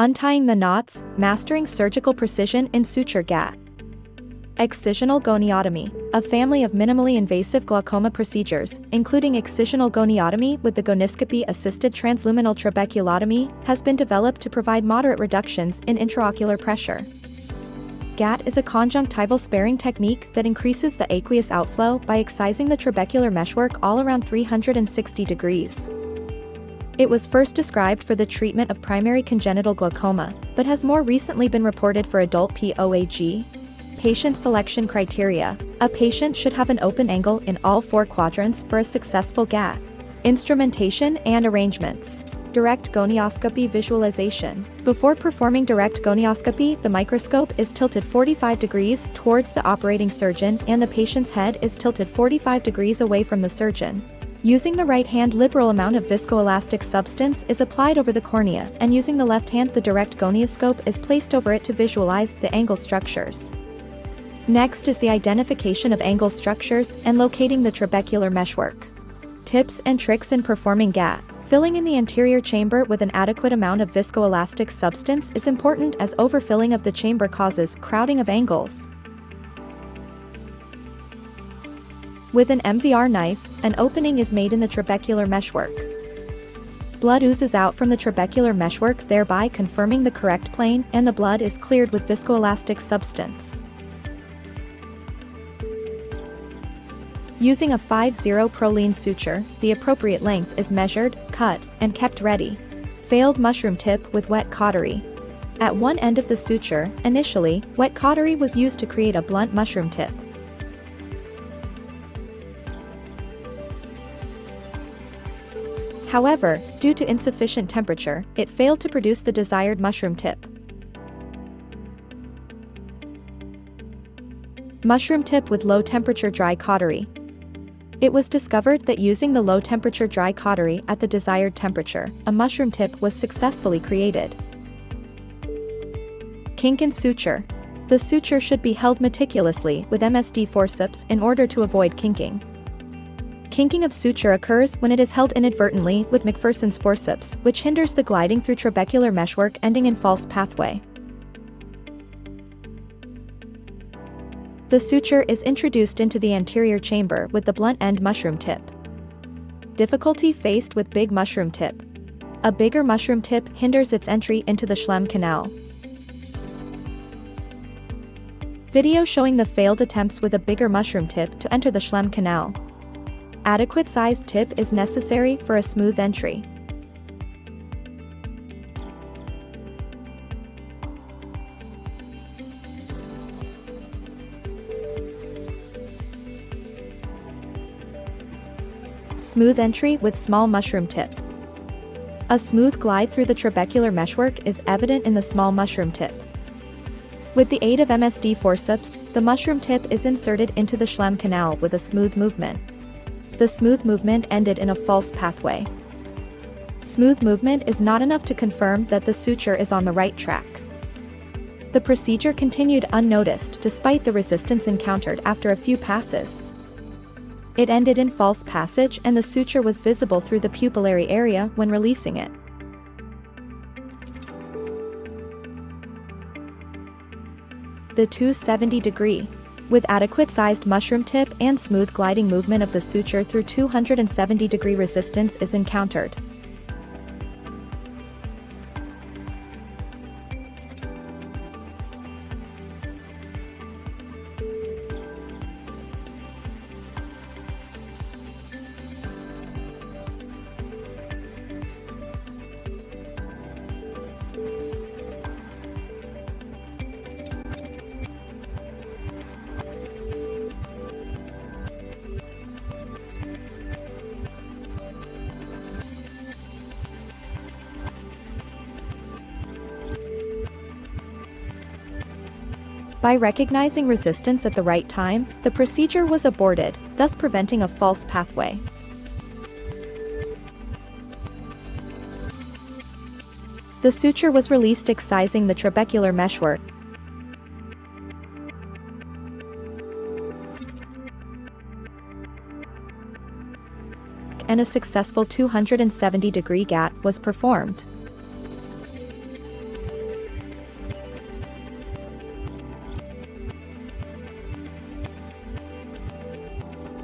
Untying the knots, mastering surgical precision in suture GATT. Excisional goniotomy, a family of minimally invasive glaucoma procedures, including excisional goniotomy with the goniscopy-assisted transluminal trabeculotomy, has been developed to provide moderate reductions in intraocular pressure. GATT is a conjunctival sparing technique that increases the aqueous outflow by excising the trabecular meshwork all around 360 degrees. It was first described for the treatment of primary congenital glaucoma, but has more recently been reported for adult POAG. Patient selection criteria. A patient should have an open angle in all 4 quadrants for a successful GATT. Instrumentation and arrangements. Direct gonioscopy visualization. Before performing direct gonioscopy, the microscope is tilted 45 degrees towards the operating surgeon and the patient's head is tilted 45 degrees away from the surgeon. Using the right hand, liberal amount of viscoelastic substance is applied over the cornea, and using the left hand, the direct gonioscope is placed over it to visualize the angle structures. Next is the identification of angle structures and locating the trabecular meshwork. Tips and tricks in performing GATT. Filling in the anterior chamber with an adequate amount of viscoelastic substance is important, as overfilling of the chamber causes crowding of angles. With an MVR knife, an opening is made in the trabecular meshwork. Blood oozes out from the trabecular meshwork, thereby confirming the correct plane, and the blood is cleared with viscoelastic substance. Using a 5-0 Prolene suture, the appropriate length is measured, cut, and kept ready. Failed mushroom tip with wet cautery. At one end of the suture, initially, wet cautery was used to create a blunt mushroom tip. However, due to insufficient temperature, it failed to produce the desired mushroom tip. Mushroom tip with low temperature dry cautery. It was discovered that using the low temperature dry cautery at the desired temperature, a mushroom tip was successfully created. Kink in suture. The suture should be held meticulously with MSD forceps in order to avoid kinking. Kinking of suture occurs when it is held inadvertently with McPherson's forceps, which hinders the gliding through trabecular meshwork, ending in false pathway. The suture is introduced into the anterior chamber with the blunt end mushroom tip. Difficulty faced with big mushroom tip. A bigger mushroom tip hinders its entry into the Schlem canal. Video showing the failed attempts with a bigger mushroom tip to enter the Schlem canal. Adequate sized tip is necessary for a smooth entry. Smooth entry with small mushroom tip. A smooth glide through the trabecular meshwork is evident in the small mushroom tip. With the aid of MSD forceps, the mushroom tip is inserted into the Schlem canal with a smooth movement. The smooth movement ended in a false pathway. Smooth movement is not enough to confirm that the suture is on the right track. The procedure continued unnoticed despite the resistance encountered after a few passes. It ended in false passage and the suture was visible through the pupillary area when releasing it. The 270-degree. With adequate sized mushroom tip and smooth gliding movement of the suture through 270-degree resistance is encountered. By recognizing resistance at the right time, the procedure was aborted, thus preventing a false pathway. The suture was released, excising the trabecular meshwork. And a successful 270-degree GATT was performed.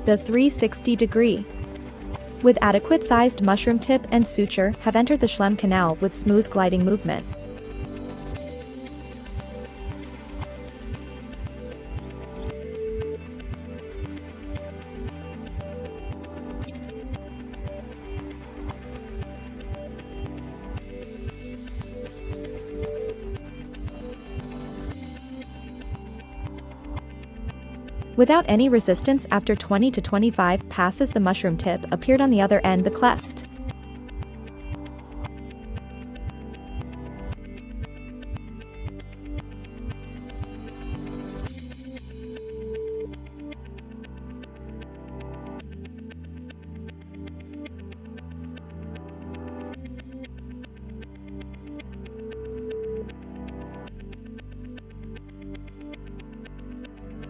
The 360-degree. With adequate sized mushroom tip and suture have entered the Schlemm canal with smooth gliding movement. Without any resistance after 20 to 25 passes the mushroom tip appeared on the other end the cleft.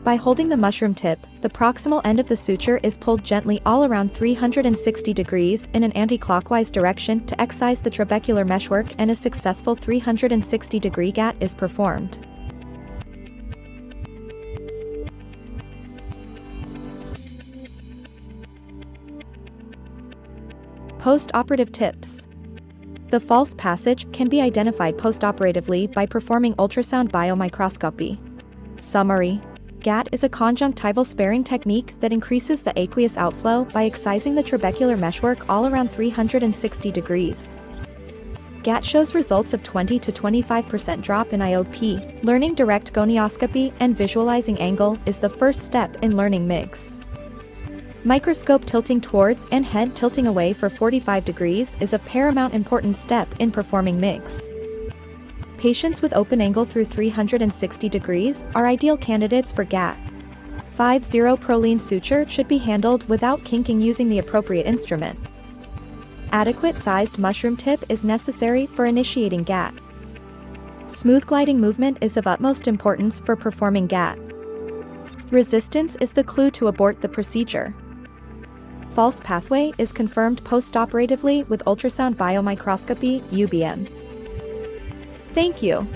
By holding the mushroom tip, the proximal end of the suture is pulled gently all around 360 degrees in an anti-clockwise direction to excise the trabecular meshwork, and a successful 360-degree GATT is performed. Post-operative tips. The false passage can be identified post-operatively by performing ultrasound biomicroscopy. Summary. GATT is a conjunctival sparing technique that increases the aqueous outflow by excising the trabecular meshwork all around 360 degrees. GATT shows results of 20 to 25% drop in IOP. Learning direct gonioscopy and visualizing angle is the first step in learning MIGS. Microscope tilting towards and head tilting away for 45 degrees is a paramount important step in performing MIGS. Patients with open angle through 360 degrees are ideal candidates for GATT. 5-0 Proline suture should be handled without kinking using the appropriate instrument. Adequate sized mushroom tip is necessary for initiating GATT. Smooth gliding movement is of utmost importance for performing GATT. Resistance is the clue to abort the procedure. False pathway is confirmed post-operatively with ultrasound biomicroscopy, UBM. Thank you.